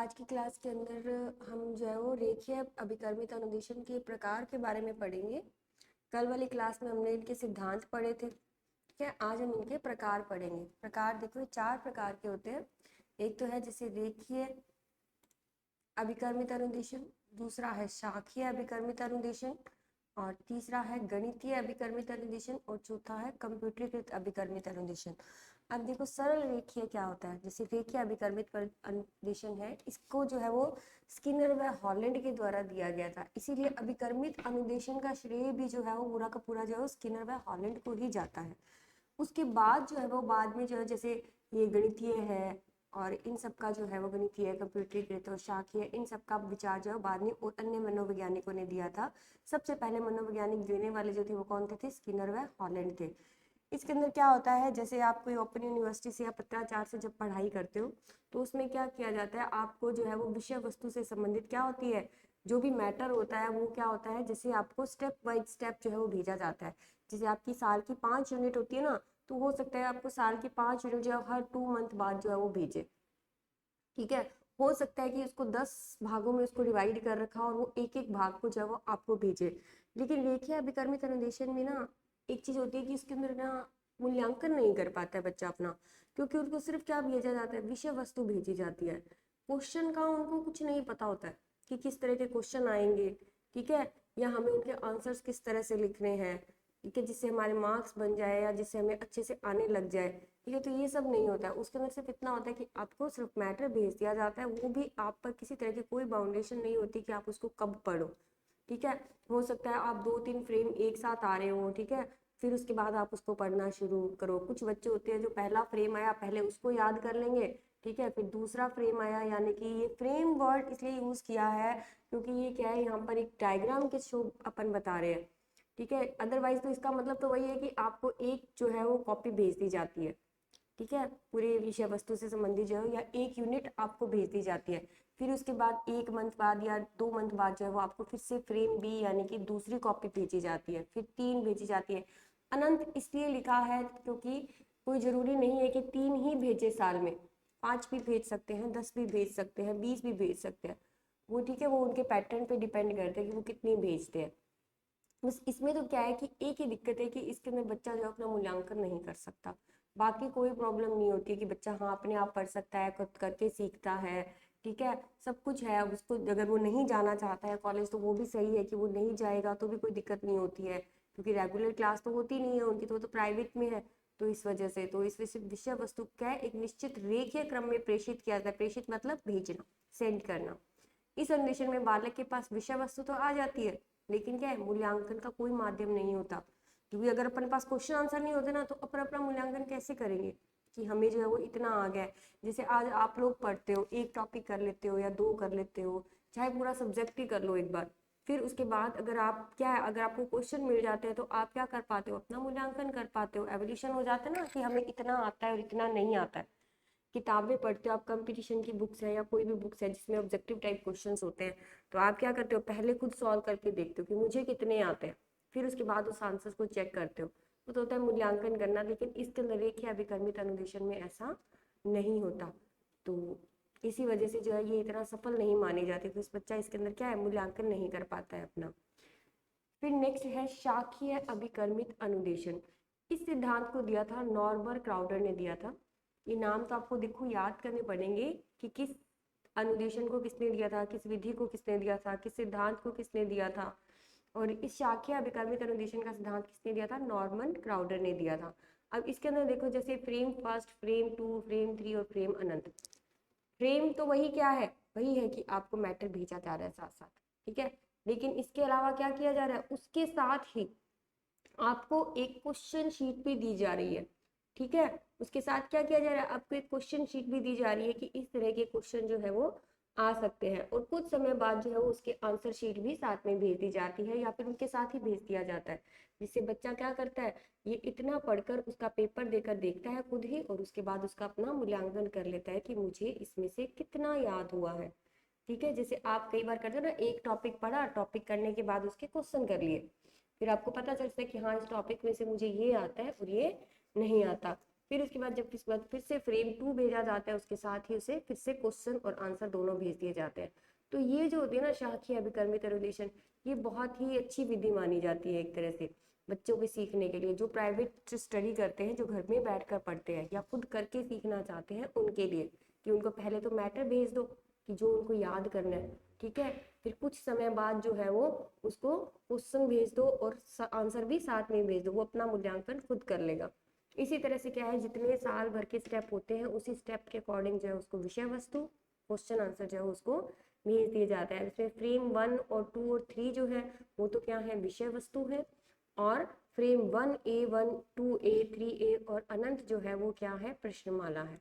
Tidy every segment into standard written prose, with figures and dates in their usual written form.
आज की क्लास के अंदर हम जो है वो रेखीय अभिकर्मित अनुदिशन के प्रकार के बारे में पढ़ेंगे। कल वाली क्लास में हमने इनके सिद्धांत पढ़े थे। ठीक है, आज हम इनके प्रकार पढ़ेंगे। प्रकार देखो, ये 4 प्रकार के होते हैं। एक तो है जैसे रेखीय अभिकर्मित अनुदिशन, दूसरा है शाखीय अभिकर्मित अनुदिशन, और तीसरा है गणितीय अभिकर्मित अनुदिशन, और चौथा है कंप्यूटरीकृत अभिकर्मित अनुदिशन। अब देखो, सरल रेखीय क्या होता है। जैसे रेखीय अभिकर्मित अनुदिशन है, इसको जो है वो स्किनर व हॉलैंड के द्वारा दिया गया था, इसीलिए अभिकर्मित अनुदेशन का श्रेय भी जो है वो पूरा का पूरा जो है स्किनर व हॉलैंड को ही जाता है। उसके बाद जो है वो बाद में जो है जैसे ये गणितीय है और इन सब का जो है वो गणितीय, कंप्यूटरीकृत और शाखीय, इन सब का विचार जो है बाद में और अन्य मनोवैज्ञानिकों ने दिया था। सबसे पहले मनोवैज्ञानिक देने वाले जो थे वो कौन थे? स्किनर व हॉलैंड थे। इसके अंदर क्या होता है, जैसे आप कोई ओपन यूनिवर्सिटी से या पत्राचार से जब पढ़ाई करते हो तो उसमें क्या किया जाता है, आपको जो है वो विषय वस्तु से संबंधित क्या होती है, जो भी मैटर होता है वो क्या होता है, जैसे आपको स्टेप बाय स्टेप जो है वो भेजा जाता है। जैसे आपकी साल की 5 यूनिट होती है ना, तो हो सकता है आपको साल की 5 यूनिट जो है हर 2 मंथ बाद जो है वो भेजे। ठीक है, हो सकता है कि उसको 10 भागों में उसको डिवाइड कर रखा और वो एक एक भाग को जो है वो आपको भेजे। लेकिन रेखीय अभिकर्मित अनुदेशन में ना एक चीज होती है कि इसके अंदर ना मूल्यांकन नहीं कर पाता है बच्चा अपना, क्योंकि उनको सिर्फ क्या भेजा जाता है, विषय वस्तु भेजी जाती है। क्वेश्चन का उनको कुछ नहीं पता होता है कि किस तरह के क्वेश्चन आएंगे। ठीक है, या हमें उनके आंसर्स किस तरह से लिखने हैं, ठीक है, जिससे हमारे मार्क्स बन जाए या जिससे हमें अच्छे से आने लग जाए। ठीक है, तो ये सब नहीं होता है। उसके अंदर सिर्फ इतना होता है कि आपको सिर्फ मैटर भेज दिया जाता है, वो भी आप पर किसी तरह की कोई बाउंडेशन नहीं होती कि आप उसको कब पढ़ो। ठीक है, हो सकता है आप 2-3 फ्रेम एक साथ आ रहे हो, ठीक है, फिर उसके बाद आप उसको पढ़ना शुरू करो। कुछ बच्चे होते हैं जो पहला फ्रेम आया पहले उसको याद कर लेंगे, ठीक है, फिर दूसरा फ्रेम आया, यानी कि ये फ्रेम वर्ड इसलिए यूज किया है क्योंकि ये क्या है, यहाँ पर एक डायग्राम के थ्रू अपन बता रहे हैं। ठीक है, अदरवाइज तो इसका मतलब तो वही है कि आपको एक जो है वो कॉपी भेज दी जाती है। ठीक है, पूरे विषय वस्तु से संबंधित जो है या एक यूनिट आपको भेज दी जाती है। फिर उसके बाद 1 मंथ बाद या 2 मंथ बाद जो है वो आपको फिर से फ्रेम बी यानी कि दूसरी कॉपी भेजी जाती है, फिर 3 भेजी जाती है। अनंत इसलिए लिखा है क्योंकि कोई जरूरी नहीं है कि 3 ही भेजे साल में, 5 भी भेज सकते हैं, 10 भी भेज सकते हैं, 20 भी भेज सकते हैं। वो ठीक है, वो उनके पैटर्न पे डिपेंड करते हैं कि वो कितनी भेजते हैं। बस इसमें तो क्या है कि एक ही दिक्कत है कि इसके अंदर बच्चा जो अपना मूल्यांकन नहीं कर सकता। बाकी कोई प्रॉब्लम नहीं होती कि बच्चा हाँ अपने आप पढ़ सकता है, खुद करके सीखता है। ठीक है, सब कुछ है। उसको अगर वो नहीं जाना चाहता है कॉलेज तो वो भी सही है कि वो नहीं जाएगा, तो भी कोई दिक्कत नहीं होती है, क्योंकि रेगुलर क्लास तो होती नहीं है उनकी, तो वो तो प्राइवेट में है। तो इस वजह से तो इस विषय वस्तु क्या है, एक निश्चित रेखीय क्रम में प्रेषित किया जाता है। प्रेषित मतलब भेजना, सेंड करना। इस अन्वेषण में बालक के पास विषय वस्तु तो आ जाती है, लेकिन क्या है, मूल्यांकन का कोई माध्यम नहीं होता। क्योंकि अगर अपन पास क्वेश्चन आंसर नहीं होते ना, तो अपन अपना मूल्यांकन कैसे करेंगे कि हमें जो है वो इतना आ गया है। जैसे आज आप लोग पढ़ते हो, एक टॉपिक कर लेते हो या 2 कर लेते हो, चाहे पूरा सब्जेक्ट ही कर लो एक बार, फिर उसके बाद अगर आप क्या है, अगर आपको क्वेश्चन मिल जाते हैं तो आप क्या कर पाते हो, अपना मूल्यांकन कर पाते हो। एवोल्यूशन हो जाता है ना कि हमें इतना आता है और इतना नहीं आता है। किताबें पढ़ते हो आप, कंपटीशन की बुक्स है या कोई भी बुक्स है जिसमें ऑब्जेक्टिव टाइप क्वेश्चंस होते हैं, तो आप क्या करते हो, पहले खुद सॉल्व करके देखते हो कि मुझे कितने आते हैं, फिर उसके बाद उस आंसर्स को चेक करते हो। तो होता है मूल्यांकन करना, लेकिन इसके अंदर रेखीय अभिकर्मित अनुदेशन में ऐसा नहीं होता। तो इसी वजह से जो है ये इतना सफल नहीं माने जाते, तो इस बच्चा इसके अंदर क्या है, मूल्यांकन नहीं कर पाता है अपना। फिर नेक्स्ट है शाखीय अभिकर्मित अनुदेशन। इस सिद्धांत को दिया था नॉर्बर्ट क्राउडर ने दिया था। ये नाम तो आपको देखो याद करने पड़ेंगे कि किस अनुदेशन को किसने दिया था, किस विधि को किसने दिया था, किस सिद्धांत को किसने दिया था। और इस शाखीय अभिकर्मित अनुदेशन का सिद्धांत किसने दिया था? नॉर्मन क्राउडर ने दिया था। अब इसके अंदर देखो, जैसे फ्रेम फर्स्ट, फ्रेम 2, फ्रेम 3 और फ्रेम अनंत। फ्रेम तो वही क्या है, वही है कि आपको मैटर भेजा जा रहा है साथ साथ। ठीक है, लेकिन इसके अलावा क्या किया जा रहा है, उसके साथ ही आपको एक क्वेश्चन शीट भी दी जा रही है। ठीक है, उसके साथ क्या किया जा रहा है, आपको एक क्वेश्चन शीट भी दी जा रही है कि इस तरह के क्वेश्चन जो है वो आ सकते हैं, और कुछ समय बाद जो है वो उसके आंसर शीट भी साथ में भेज दी जाती है या फिर उनके साथ ही भेज दिया जाता है। जिससे बच्चा क्या करता है, ये इतना पढ़कर उसका पेपर देकर देखता है खुद ही, और उसके बाद उसका अपना मूल्यांकन कर लेता है कि मुझे इसमें से कितना याद हुआ है। ठीक है, जैसे आप कई बार करते हो ना, एक टॉपिक पढ़ा, टॉपिक करने के बाद उसके क्वेश्चन कर लिए, फिर आपको पता चलता है कि हाँ इस टॉपिक में से मुझे ये आता है और ये नहीं आता। फिर उसके बाद फिर से फ्रेम 2 भेजा जाता है, उसके साथ ही उसे फिर से क्वेश्चन और आंसर दोनों भेज दिए जाते हैं। तो ये जो होती है ना शाखीय अभिकर्मित अनुदेशन, ये बहुत ही अच्छी विधि मानी जाती है एक तरह से बच्चों के सीखने के लिए, जो प्राइवेट स्टडी करते हैं, जो घर में बैठकर पढ़ते हैं या खुद करके सीखना चाहते हैं उनके लिए, कि उनको पहले तो मैटर भेज दो कि जो उनको याद करना है, ठीक है, फिर कुछ समय बाद जो है वो उसको क्वेश्चन भेज दो और आंसर भी साथ में भेज दो, वो अपना मूल्यांकन खुद कर लेगा। इसी तरह से क्या है, जितने साल भर के स्टेप होते हैं उसी स्टेप के अकॉर्डिंग जो है उसको विषय वस्तु, क्वेश्चन आंसर जो है उसको भेज दिया जाता है। इसमें फ्रेम 1 और 2 और 3 जो है वो तो क्या है, विषय वस्तु है, और फ्रेम 1A 1 2A 3A और अनंत जो है वो क्या है, प्रश्नमाला है।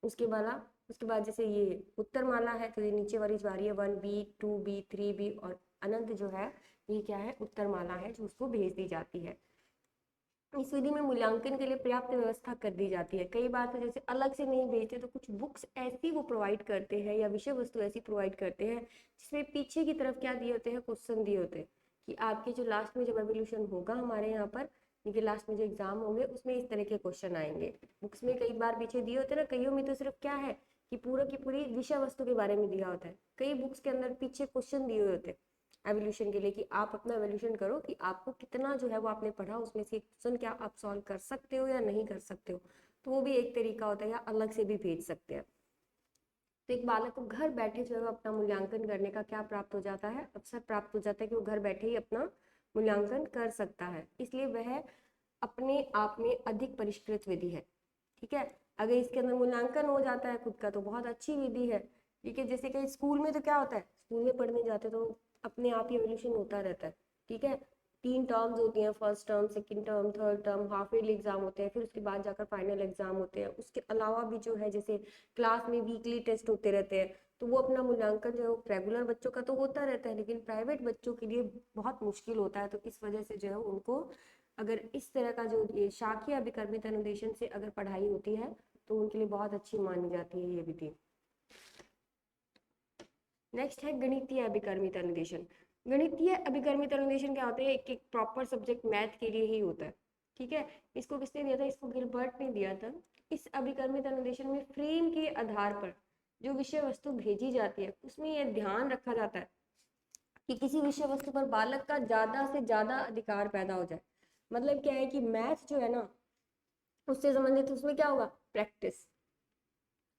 उसके बाद जैसे ये उत्तरमाला है तो ये नीचे वाली जो आ रही है 1B 2B 3B, और अनंत जो है ये क्या है, उत्तरमाला है जो उसको भेज दी जाती है। इस विधि में मूल्यांकन के लिए पर्याप्त व्यवस्था कर दी जाती है। कई बार तो जैसे अलग से नहीं भेजते तो कुछ बुक्स ऐसी वो प्रोवाइड करते हैं या विषय वस्तु ऐसी प्रोवाइड करते हैं जिसमें पीछे की तरफ क्या दिए होते हैं, क्वेश्चन दिए होते हैं कि आपके जो लास्ट में जब एवोल्यूशन होगा हमारे यहाँ पर, देखिए लास्ट में जो एग्जाम होंगे उसमें इस तरह के क्वेश्चन आएंगे। बुक्स में कई बार पीछे दिए होते हैं ना, कईयों में तो सिर्फ क्या है कि पूरा की पूरी विषय वस्तु के बारे में दिया होता है, कई बुक्स के अंदर पीछे क्वेश्चन दिए होते हैं एवोल्यूशन के लिए कि आप अपना एवोल्यूशन करो कि आपको कितना जो है वो आपने पढ़ा उसमें से क्वेश्चन क्या आप सॉल्व कर सकते हो या नहीं कर सकते हो, तो वो भी एक तरीका होता है, या अलग से भी भेज सकते हैं। तो एक बालक को घर बैठे जो है अपना मूल्यांकन करने का क्या प्राप्त हो जाता है, अवसर प्राप्त हो जाता है कि वो घर बैठे ही अपना मूल्यांकन कर सकता है, इसलिए वह अपने आप में अधिक परिष्कृत विधि है। ठीक है, अगर इसके अंदर मूल्यांकन हो जाता है खुद का तो बहुत अच्छी विधि है। ठीक है, जैसे कि स्कूल में तो क्या होता है, स्कूल में पढ़ने जाते तो अपने आप ही एवोल्यूशन होता रहता है। ठीक है, 3 टर्म्स होती हैं, first term, second term, third term, half yearly exam होते हैं, फिर उसके बाद जाकर फाइनल एग्जाम होते हैं। उसके अलावा भी जो है जैसे क्लास में वीकली टेस्ट होते रहते हैं, तो वो अपना मूल्यांकन जो है रेगुलर बच्चों का तो होता रहता है, लेकिन प्राइवेट बच्चों के लिए बहुत मुश्किल होता है। तो इस वजह से जो है उनको अगर इस तरह का जो ये शाखीय अभिकर्मित अनुदेशन से अगर पढ़ाई होती है तो उनके लिए बहुत अच्छी मानी जाती है ये विधि। नेक्स्ट है गणितीय अभिकर्मित अनुदेशन। गणितीय अभिकर्मित अनुदेशन क्या होता है, एक प्रॉपर सब्जेक्ट मैथ के लिए ही होता है। ठीक है, इसको किसने दिया था, इसको गिलबर्ट ने दिया था। इस अभिकर्मित अनुदेशन में फ्रेम के आधार पर जो विषय वस्तु भेजी जाती है उसमें यह ध्यान रखा जाता है कि किसी विषय वस्तु पर बालक का ज्यादा से ज्यादा अधिकार पैदा हो जाए। मतलब क्या है कि मैथ जो है ना उससे संबंधित उसमें क्या होगा, प्रैक्टिस,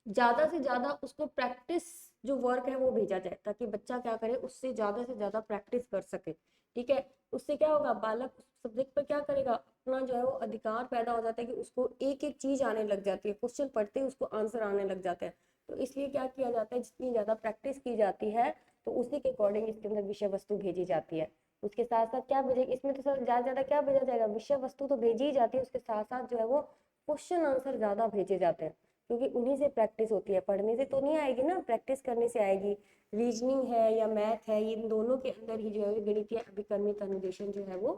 ज्यादा से ज्यादा उसको प्रैक्टिस जो वर्क है वो भेजा जाए ताकि बच्चा क्या करे, उससे ज्यादा से ज्यादा प्रैक्टिस कर सके। ठीक है, उससे क्या होगा, बालक उस सब्जेक्ट पर क्या करेगा, अपना जो है वो अधिकार पैदा हो जाता है कि उसको एक एक चीज आने लग जाती है, क्वेश्चन पढ़ते ही उसको आंसर आने लग जाता है। तो इसलिए क्या किया जाता है, जितनी ज्यादा प्रैक्टिस की जाती है तो उसी के अकॉर्डिंग इसके अंदर विषय वस्तु भेजी जाती है। उसके साथ साथ क्या भेजेगी इसमें, तो सर ज्यादा क्या भेजा जाएगा, विषय वस्तु तो भेजी ही जाती है, उसके साथ साथ जो है वो क्वेश्चन आंसर ज्यादा भेजे जाते हैं, क्योंकि उन्हीं से प्रैक्टिस होती है, पढ़ने से तो नहीं आएगी ना, प्रैक्टिस करने से आएगी। रीजनिंग है या मैथ है, इन दोनों के अंदर ही जो है गणितीय अभिकर्मित अनुदेशन जो है वो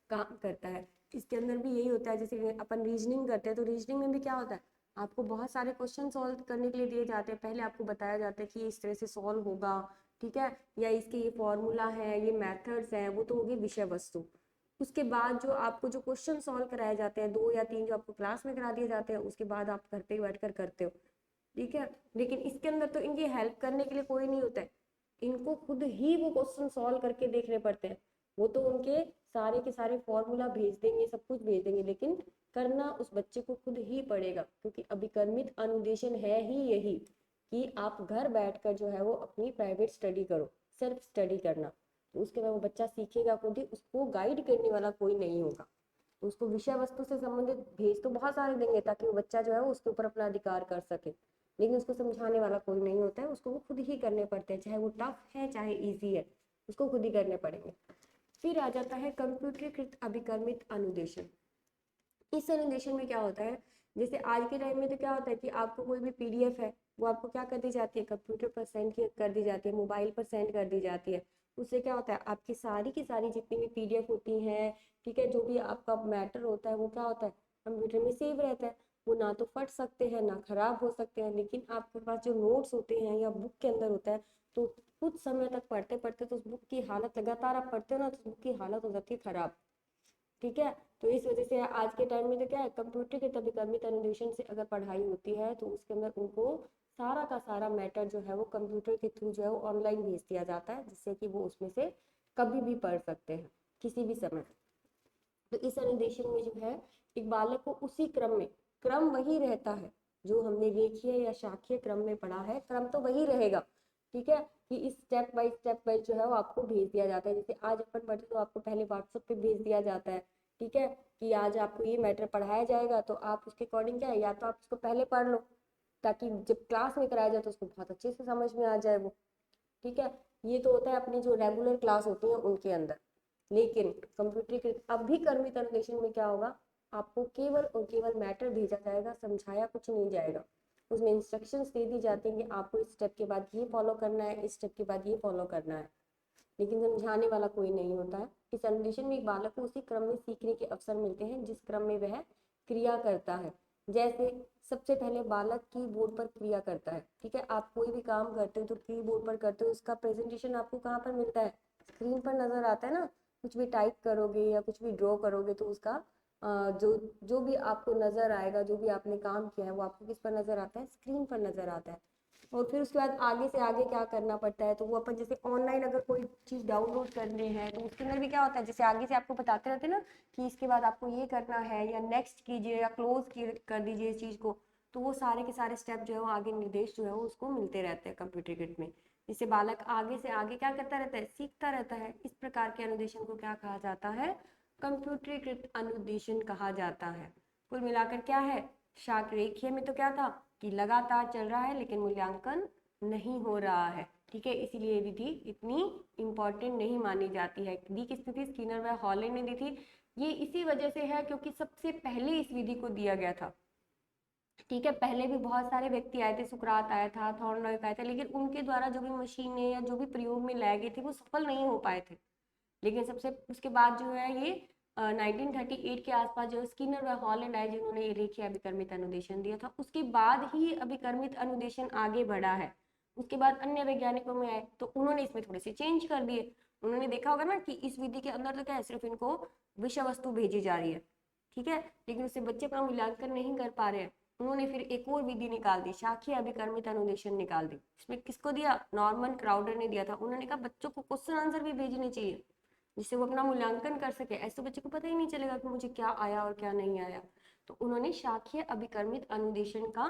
काम करता है। इसके अंदर भी यही होता है, जैसे अपन रीजनिंग करते हैं तो रीजनिंग में भी क्या होता है, आपको बहुत सारे क्वेश्चन सॉल्व करने के लिए दिए जाते हैं, पहले आपको बताया जाता है कि इस तरह से सॉल्व होगा। ठीक है, या इसके ये फॉर्मूला है, ये मेथड्स हैं, वो तो होगी विषय वस्तु। उसके बाद जो आपको जो क्वेश्चन सॉल्व कराए जाते हैं 2 या 3 जो आपको क्लास में करा दिए जाते हैं, उसके बाद आप घर पे बैठ कर करते हो। ठीक है, लेकिन इसके अंदर तो इनकी हेल्प करने के लिए कोई नहीं होता है, इनको खुद ही वो क्वेश्चन सॉल्व करके देखने पड़ते हैं। वो तो उनके सारे के सारे फॉर्मूला भेज देंगे, सब कुछ भेज देंगे, लेकिन करना उस बच्चे को खुद ही पड़ेगा, क्योंकि अभिकर्मित अनुदेशन है ही यही कि आप घर बैठकर जो है वो अपनी प्राइवेट स्टडी करो, सेल्फ स्टडी करना। तो उसके बाद वो बच्चा सीखेगा खुद ही, उसको गाइड करने वाला कोई नहीं होगा। तो उसको विषय वस्तु से संबंधित भेज तो बहुत सारे देंगे ताकि वो बच्चा जो है वो उसके ऊपर अपना अधिकार कर सके, लेकिन उसको समझाने वाला कोई नहीं होता है, उसको वो खुद ही करने पड़ते हैं, चाहे वो टफ है चाहे ईजी है, उसको खुद ही करने पड़ेंगे। फिर आ जाता है कंप्यूटरीकृत अभिकर्मित अनुदेशन। इस अनुदेशन में क्या होता है, जैसे आज के टाइम में तो क्या होता है कि आपको कोई भी पीडीएफ है वो आपको क्या कर दी जाती है, कंप्यूटर पर सेंड कर दी जाती है, मोबाइल पर सेंड कर दी जाती है। उससे क्या होता है, आपकी सारी की सारी जितनी भी पीडीएफ होती हैं, ठीक है, जो भी आपका मैटर होता है वो क्या होता है, कंप्यूटर में सेव रहता है। वो ना तो फट सकते हैं ना खराब हो सकते हैं, लेकिन आपके पास जो नोट्स होते हैं या बुक के अंदर होता है तो कुछ समय तक पढ़ते पढ़ते तो उस बुक की हालत, लगातार आप पढ़ते हो ना तो उस बुक की हालत हो जाती है खराब। ठीक है। तो इस वजह से आज के टाइम में तो क्या है, कंप्यूटर के अभिकर्मित अनुदेशन से अगर पढ़ाई होती है तो उसके अंदर उनको सारा का सारा मैटर जो है वो कंप्यूटर के थ्रू जो है वो ऑनलाइन भेज दिया जाता है, जिससे कि वो उसमें से कभी भी पढ़ सकते हैं, किसी भी समय। तो इस अनुदेशन में जो है एक बालक को उसी क्रम में, क्रम वही रहता है जो हमने रेखीय या शाखीय क्रम में पढ़ा है, क्रम तो वही रहेगा, ठीक है, कि इस स्टेप बाय जो है वो आपको भेज दिया जाता है। जैसे आज अपन पढ़े तो आपको पहले व्हाट्सएप पे भेज दिया जाता है, ठीक है, कि आज आपको ये मैटर पढ़ाया जाएगा, तो आप उसके अकॉर्डिंग क्या है, या तो आप उसको पहले पढ़ लो ताकि जब क्लास में कराया जाए तो उसको बहुत अच्छे से समझ में आ जाए वो, ठीक है। ये तो होता है अपनी जो रेगुलर क्लास होती है उनके अंदर। लेकिन कंप्यूटरीकृत अभिकर्मित अनुदेशन में क्या होगा, आपको केवल और केवल मैटर भेजा जाएगा, समझाया कुछ नहीं जाएगा। उसमें इंस्ट्रक्शंस दे दी जाती हैं कि आपको इस स्टेप के बाद ये फॉलो करना है, इस स्टेप के बाद ये फॉलो करना है, लेकिन समझाने वाला कोई नहीं होता है। इस अनुदेशन में एक बालक को उसी क्रम में सीखने के अवसर मिलते हैं जिस क्रम में वह क्रिया करता है। जैसे सबसे पहले बालक कीबोर्ड पर क्रिया करता है, ठीक है, आप कोई भी काम करते हो तो कीबोर्ड पर करते हो, उसका प्रेजेंटेशन आपको कहाँ पर मिलता है, स्क्रीन पर नजर आता है ना। कुछ भी टाइप करोगे या कुछ भी ड्रॉ करोगे तो उसका जो जो भी आपको नजर आएगा, जो भी आपने काम किया है वो आपको किस पर नजर आता है, स्क्रीन पर नजर आता है। और फिर उसके बाद आगे से आगे क्या करना पड़ता है, तो वो अपन जैसे ऑनलाइन अगर कोई चीज़ डाउनलोड करनी है तो उसके अंदर भी क्या होता है, जैसे आगे से आपको बताते रहते हैं ना कि इसके बाद आपको ये करना है या नेक्स्ट कीजिए या कर दीजिए इस चीज़ को, तो वो सारे के सारे स्टेप जो है वो आगे निर्देश जो है वो उसको मिलते रहते हैं कंप्यूटर किट में। जिससे बालक आगे से आगे क्या करता रहता है, सीखता रहता है। इस प्रकार के अनुदेशन को क्या कहा जाता है, कंप्यूटरीकृत अनुदेशन कहा जाता है। कुल मिलाकर क्या है, शाक रेखीय में तो क्या था कि लगातार चल रहा है लेकिन मूल्यांकन नहीं हो रहा है, ठीक है, इसीलिए ये विधि इतनी इम्पोर्टेंट नहीं मानी जाती है। दी किसने थी, स्किनर व हॉलैंड ने दी थी। ये इसी वजह से है क्योंकि सबसे पहले इस विधि को दिया गया था, ठीक है। पहले भी बहुत सारे व्यक्ति आए थे, सुकरात आया था, थॉर्नडाइक आया था, लेकिन उनके द्वारा जो भी मशीनें या जो भी प्रयोग में लाए गए थे वो सफल नहीं हो पाए थे। लेकिन सबसे उसके बाद जो है ये 1938 के आसपास जो स्किनर व हॉलैंड आए जिन्होंने ये रेखीय अभिकर्मित अनुदेशन दिया था, उसके बाद ही अभिकर्मित अनुदेशन आगे बढ़ा है। उसके बाद अन्य वैज्ञानिकों में आए तो उन्होंने इसमें थोड़े से चेंज कर दिए। उन्होंने देखा होगा ना कि इस विधि के अंदर तो क्या है, सिर्फ इनको विषय वस्तु भेजी जा रही है, ठीक है, लेकिन उससे बच्चे अपना मूल्यांकन नहीं कर पा रहे हैं। उन्होंने फिर एक और विधि निकाल दी, शाखीय अभिकर्मित अनुदेशन निकाल दी। इसमें किसको दिया, नॉर्मन क्राउडर ने दिया था। उन्होंने कहा बच्चों को क्वेश्चन आंसर भी भेजने चाहिए जिससे वो अपना मूल्यांकन कर सके, ऐसे बच्चे को पता ही नहीं चलेगा कि मुझे क्या आया और क्या नहीं आया। तो उन्होंने शाखीय अभिकर्मित अनुदेशन का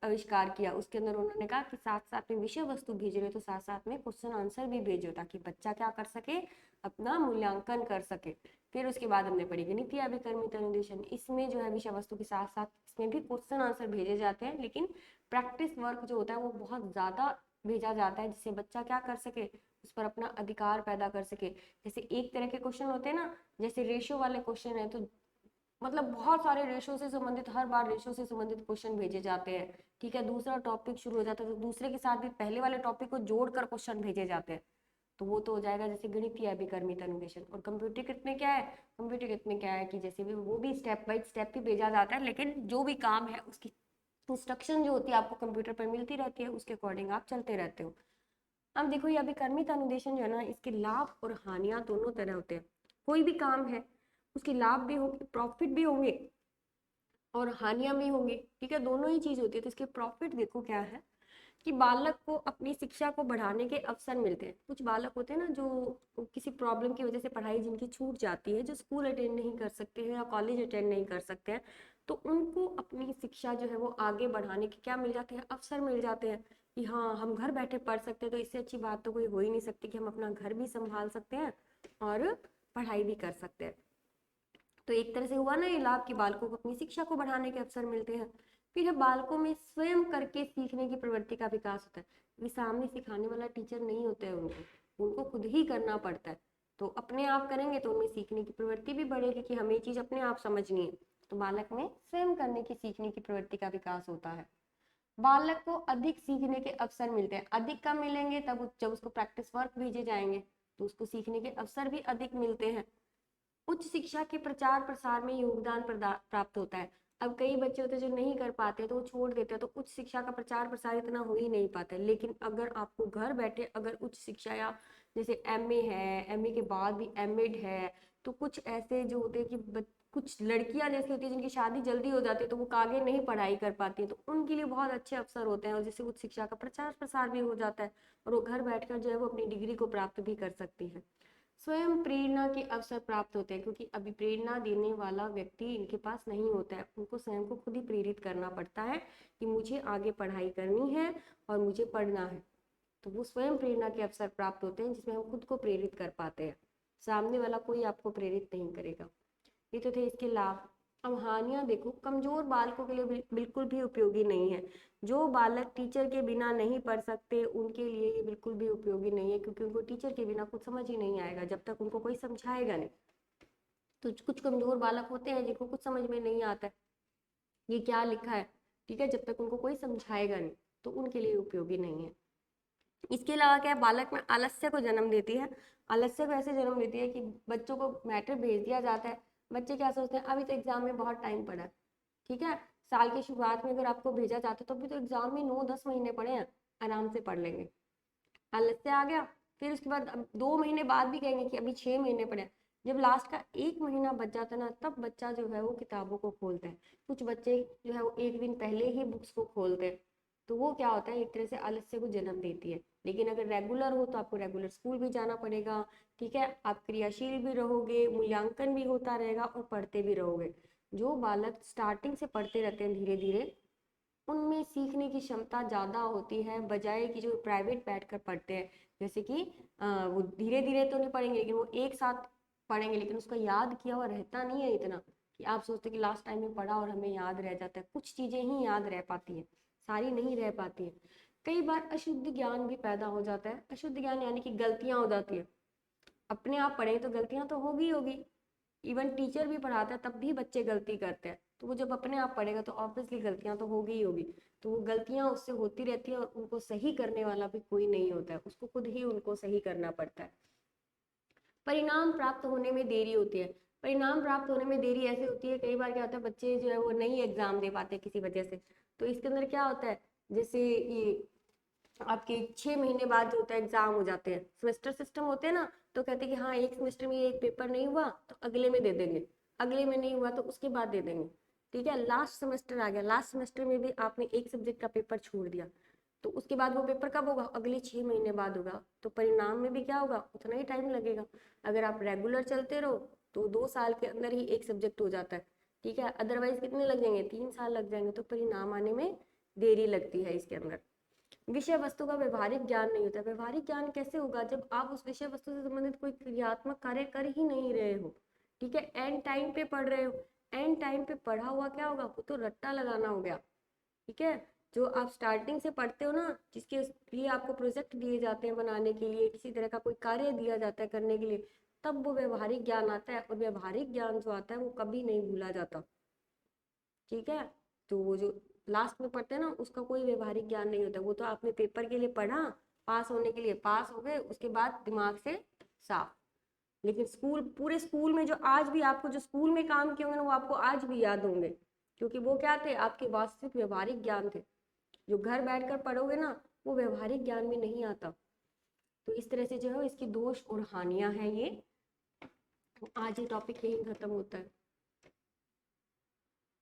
आविष्कार किया। उसके अंदर उन्होंने कहा कि साथ साथ में विषय वस्तु भेज रहे तो साथ साथ में क्वेश्चन आंसर भी भेजो ताकि बच्चा क्या कर सके, अपना मूल्यांकन कर सके। फिर उसके बाद हमने पढ़ी गणितीय अभिकर्मित अनुदेशन। इसमें जो है विषय वस्तु के साथ साथ इसमें भी क्वेश्चन आंसर भेजे जाते हैं, लेकिन प्रैक्टिस वर्क जो होता है वो बहुत ज्यादा भेजा जाता है जिससे बच्चा क्या कर सके, उस पर अपना अधिकार पैदा कर सके। जैसे एक तरह के क्वेश्चन होते हैं ना, जैसे रेशो वाले क्वेश्चन है तो मतलब बहुत सारे रेशो से संबंधित, हर बार रेशो से संबंधित क्वेश्चन भेजे जाते हैं, ठीक है। दूसरा टॉपिक शुरू हो जाता है तो दूसरे के साथ भी पहले वाले टॉपिक को जोड़कर क्वेश्चन भेजे जाते हैं, तो वो तो हो जाएगा जैसे गणितीय अभिकर्मित अनुदेशन। और कंप्यूटरीकृत में क्या है, कंप्यूटरीकृत में क्या है कि जैसे भी वो भी स्टेप बाय स्टेप ही भेजा जाता है, लेकिन जो भी काम है उसकी इंस्ट्रक्शन जो होती है आपको कंप्यूटर पर मिलती रहती है, उसके अकॉर्डिंग आप चलते रहते हो। अब देखो ये अभिकर्मित अनुदेशन जो है ना, इसके लाभ और हानियां दोनों तरह होते हैं। कोई भी काम है उसके लाभ भी होंगे, प्रॉफिट भी होंगे और हानियां भी होंगी, ठीक है, दोनों ही चीज होती है। तो इसके प्रॉफिट देखो क्या है कि बालक को अपनी शिक्षा को बढ़ाने के अवसर मिलते हैं। कुछ बालक होते हैं ना जो किसी प्रॉब्लम की वजह से पढ़ाई जिनकी छूट जाती है, जो स्कूल अटेंड नहीं कर सकते हैं या कॉलेज अटेंड नहीं कर सकते हैं, तो उनको अपनी शिक्षा जो है वो आगे बढ़ाने के क्या मिल जाते हैं, अवसर मिल जाते हैं कि हाँ हम घर बैठे पढ़ सकते हैं। तो इससे अच्छी बात तो कोई हो ही नहीं सकती कि हम अपना घर भी संभाल सकते हैं और पढ़ाई भी कर सकते हैं। तो एक तरह से हुआ ना ये लाभ कि बालकों को अपनी शिक्षा को बढ़ाने के अवसर मिलते हैं। फिर जब बालकों में स्वयं करके सीखने की प्रवृत्ति का विकास होता है, ये सामने सिखाने वाला टीचर नहीं होता है, उनको उनको खुद ही करना पड़ता है। तो अपने आप करेंगे तो उनमें सीखने की प्रवृत्ति भी बढ़ेगी कि हमें ये चीज अपने आप समझनी है। तो बालक में स्वयं करने की सीखने की प्रवृत्ति का विकास होता है। बालक को अधिक सीखने के अवसर मिलते हैं। अधिक कब मिलेंगे, तब जब उसको प्रैक्टिस वर्क भेजे जाएंगे तो उसको सीखने के अवसर भी अधिक मिलते हैं। उच्च शिक्षा के प्रचार प्रसार में योगदान प्राप्त होता है। अब कई बच्चे होते हैं जो नहीं कर पाते तो वो छोड़ देते हैं, तो उच्च शिक्षा का प्रचार प्रसार इतना हो ही नहीं पाता है। लेकिन अगर आपको घर बैठे अगर उच्च शिक्षा या जैसे एमए है, एमए के बाद भी एमएड है तो कुछ ऐसे जो होते हैं कि कुछ लड़कियां जैसी होती है जिनकी शादी जल्दी हो जाती है, तो वो आगे नहीं पढ़ाई कर पाती, तो उनके लिए बहुत अच्छे अवसर होते हैं और जिससे उच्च शिक्षा का प्रचार प्रसार भी हो जाता है और वो घर बैठकर जो है वो अपनी डिग्री को प्राप्त भी कर सकती है। स्वयं प्रेरणा के अवसर प्राप्त होते हैं, क्योंकि अभी प्रेरणा देने वाला व्यक्ति इनके पास नहीं होता है, उनको स्वयं को खुद ही प्रेरित करना पड़ता है कि मुझे आगे पढ़ाई करनी है और मुझे पढ़ना है। तो वो स्वयं प्रेरणा के अवसर प्राप्त होते हैं जिसमें हम खुद को प्रेरित कर पाते हैं, सामने वाला कोई आपको प्रेरित नहीं करेगा। ये तो थे इसके लाभ। अब हानियां देखो, कमजोर बालकों के लिए बिल्कुल भी उपयोगी नहीं है। जो बालक टीचर के बिना नहीं पढ़ सकते उनके लिए ये बिल्कुल भी उपयोगी नहीं है, क्योंकि उनको टीचर के बिना कुछ समझ ही नहीं आएगा जब तक उनको कोई समझाएगा नहीं। तो कुछ कमजोर बालक होते हैं जिनको कुछ समझ में नहीं आता है ये क्या लिखा है, ठीक है, जब तक उनको कोई समझाएगा नहीं, तो उनके लिए उपयोगी नहीं है। इसके अलावा क्या है, बालक में आलस्य को जन्म देती है। आलस्य को ऐसे जन्म देती है कि बच्चों को मैटर भेज दिया जाता है, बच्चे क्या सोचते हैं अभी तो एग्जाम में बहुत टाइम पड़ा है, ठीक है, साल की शुरुआत में अगर आपको भेजा जाता है तो अभी तो एग्जाम में 9-10 महीने पड़े हैं, आराम से पढ़ लेंगे। आलस्य आ गया, फिर उसके बाद अब 2 महीने बाद भी कहेंगे कि अभी 6 महीने पड़े हैं। जब लास्ट का 1 महीना बच जाता है ना, तब बच्चा जो है वो किताबों को खोलता है। कुछ बच्चे जो है वो 1 दिन पहले ही बुक्स को खोलते हैं, तो वो क्या होता है, एक तरह से आलस्य को जन्म देती है। लेकिन अगर रेगुलर हो तो आपको रेगुलर स्कूल भी जाना पड़ेगा, ठीक है, आप क्रियाशील भी रहोगे, मूल्यांकन भी होता रहेगा और पढ़ते भी रहोगे। जो बालक स्टार्टिंग से पढ़ते रहते हैं धीरे धीरे, उनमें सीखने की क्षमता ज़्यादा होती है, बजाय कि जो प्राइवेट बैठकर पढ़ते हैं। जैसे कि वो धीरे धीरे तो नहीं पढ़ेंगे, लेकिन वो एक साथ पढ़ेंगे, लेकिन उसका याद किया हुआ रहता नहीं है इतना कि आप सोचते कि लास्ट टाइम में पढ़ा और हमें याद रह जाता है। कुछ चीज़ें ही याद रह पाती हैं, सारी नहीं रह पाती है। कई बार अशुद्ध ज्ञान भी पैदा हो जाता है। अशुद्ध ज्ञान यानी कि गलतियां हो जाती है। अपने आप पढ़ें तो गलतियां तो होगी होगी, इवन टीचर भी पढ़ाता है तब भी बच्चे गलती करते हैं, तो वो जब अपने आप पढ़ेगा तो ऑब्वियसली गलतियां तो होगी ही होगी। तो वो गलतियां उससे होती रहती है और उनको सही करने वाला भी कोई नहीं होता है, उसको खुद ही उनको सही करना पड़ता है। परिणाम प्राप्त होने में देरी होती है। परिणाम प्राप्त होने में देरी ऐसे होती है, कई बार क्या होता है बच्चे जो है वो नहीं एग्जाम दे पाते किसी वजह से। तो इसके अंदर क्या होता है, जैसे ये आपके 6 महीने बाद जो होता है एग्जाम हो जाते हैं, सेमेस्टर सिस्टम होते हैं ना, तो कहते हैं कि हाँ एक सेमेस्टर में ये एक पेपर नहीं हुआ तो अगले में दे देंगे, अगले में नहीं हुआ तो उसके बाद दे देंगे, ठीक है। लास्ट सेमेस्टर आ गया, लास्ट सेमेस्टर में भी आपने एक सब्जेक्ट का पेपर छोड़ दिया, तो उसके बाद वो पेपर कब होगा, अगले 6 महीने बाद होगा, तो परिणाम में भी क्या होगा, उतना ही टाइम लगेगा। अगर आप रेगुलर चलते रहो तो 2 साल के अंदर ही एक सब्जेक्ट हो जाता है, ठीक है, अदरवाइज कितने लग जाएंगे, 3 साल लग जाएंगे, तो परिणाम आने में देरी लगती है इसके अंदर। विषय वस्तु का व्यवहारिक ज्ञान नहीं होता। व्यवहारिक ज्ञान कैसे होगा, जब आप उस विषय वस्तु से संबंधित कोई क्रियात्मक कार्य कर ही नहीं रहे हो, ठीक है, एंड टाइम पे पढ़ रहे हो। एंड टाइम पे पढ़ा हुआ क्या होगा, वो तो रट्टा लगाना हो गया, ठीक है। जो आप स्टार्टिंग से पढ़ते हो ना, जिसके लिए आपको प्रोजेक्ट दिए जाते हैं बनाने के लिए, किसी तरह का कोई कार्य दिया जाता है करने के लिए, तब वो व्यवहारिक ज्ञान आता है, और व्यवहारिक ज्ञान जो आता है वो कभी नहीं भूला जाता, ठीक है। तो वो जो लास्ट में पढ़ते हैं ना, उसका कोई व्यवहारिक ज्ञान नहीं होता, वो तो आपने पेपर के लिए पढ़ा, पास होने के लिए पास हो गए, उसके बाद दिमाग से साफ। लेकिन स्कूल, पूरे स्कूल में जो आज भी आपको जो स्कूल में काम किए होंगे ना, वो आपको आज भी याद होंगे, क्योंकि वो क्या थे, आपके वास्तविक व्यवहारिक ज्ञान थे। जो घर बैठकर पढ़ोगे ना, वो व्यवहारिक ज्ञान में नहीं आता। तो इस तरह से जो है इसकी दोष और हानियां हैं ये। आज ये टॉपिक यही खत्म होता है।